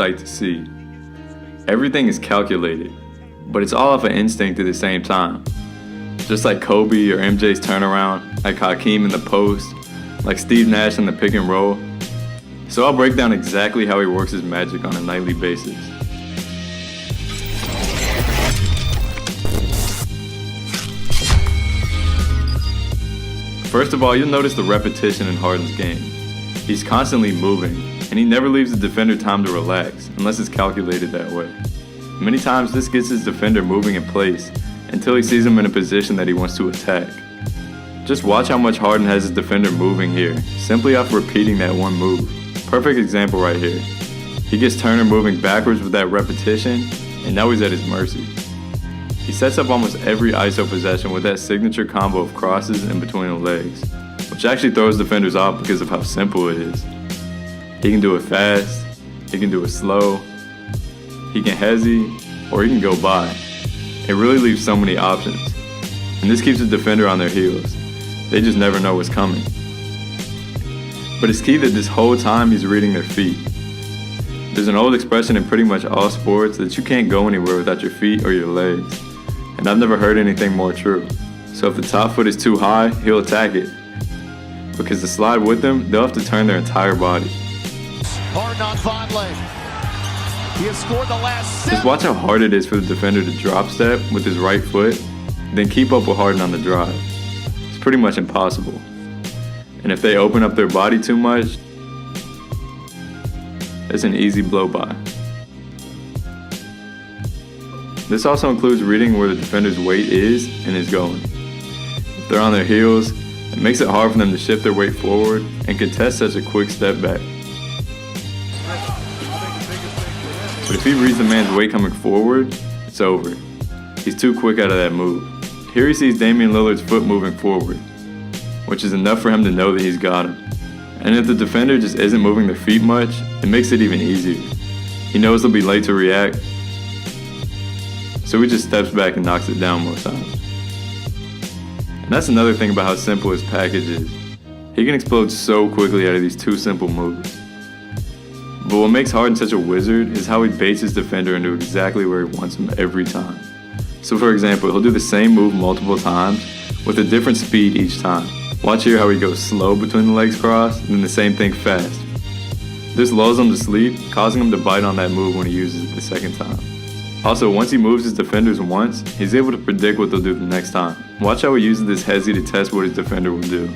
sight to see. Everything is calculated, but it's all off of instinct at the same time. Just like Kobe or MJ's turnaround, like Hakeem in the post, like Steve Nash in the pick and roll. So I'll break down exactly how he works his magic on a nightly basis. First of all, you'll notice the repetition in Harden's game. He's constantly moving, and he never leaves the defender time to relax, unless it's calculated that way. Many times this gets his defender moving in place until he sees him in a position that he wants to attack. Just watch how much Harden has his defender moving here, simply off repeating that one move. Perfect example right here. He gets Turner moving backwards with that repetition, and now he's at his mercy. He sets up almost every ISO possession with that signature combo of crosses in between the legs, which actually throws defenders off because of how simple it is. He can do it fast, he can do it slow, he can hezzy, or he can go by. It really leaves so many options, and this keeps the defender on their heels. They just never know what's coming. But it's key that this whole time he's reading their feet. There's an old expression in pretty much all sports that you can't go anywhere without your feet or your legs. And I've never heard anything more true. So if the top foot is too high, he'll attack it. Because to slide with them, they'll have to turn their entire body. Harden on Vonleh. He has scored the last 7. Just watch how hard it is for the defender to drop step with his right foot, then keep up with Harden on the drive. It's pretty much impossible. And if they open up their body too much, it's an easy blow by. This also includes reading where the defender's weight is and is going. If they're on their heels, it makes it hard for them to shift their weight forward and contest such a quick step back. But if he reads the man's weight coming forward, it's over. He's too quick out of that move. Here he sees Damian Lillard's foot moving forward, which is enough for him to know that he's got him. And if the defender just isn't moving their feet much, it makes it even easier. He knows they'll be late to react, so he just steps back and knocks it down most times. And that's another thing about how simple his package is. He can explode so quickly out of these two simple moves. But what makes Harden such a wizard is how he baits his defender into exactly where he wants him every time. So for example, he'll do the same move multiple times with a different speed each time. Watch here how he goes slow between the legs crossed, and then the same thing fast. This lulls him to sleep, causing him to bite on that move when he uses it the second time. Also, once he moves his defenders once, he's able to predict what they'll do the next time. Watch how he uses this hezzy to test what his defender will do.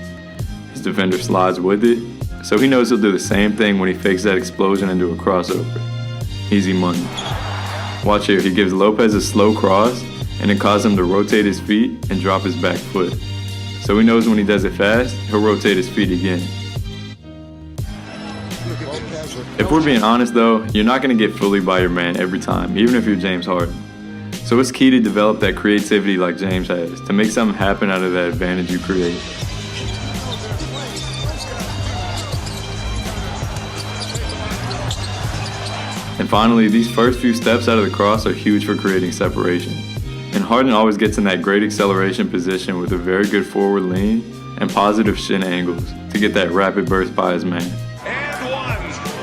His defender slides with it, so he knows he'll do the same thing when he fakes that explosion into a crossover. Easy money. Watch here, he gives Lopez a slow cross, and it causes him to rotate his feet and drop his back foot. So he knows when he does it fast, he'll rotate his feet again. If we're being honest though, you're not going to get fully by your man every time, even if you're James Harden. So it's key to develop that creativity like James has, to make something happen out of that advantage you create. And finally, these first few steps out of the cross are huge for creating separation. And Harden always gets in that great acceleration position with a very good forward lean and positive shin angles to get that rapid burst by his man.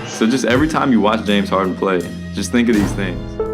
So just every time you watch James Harden play, just think of these things.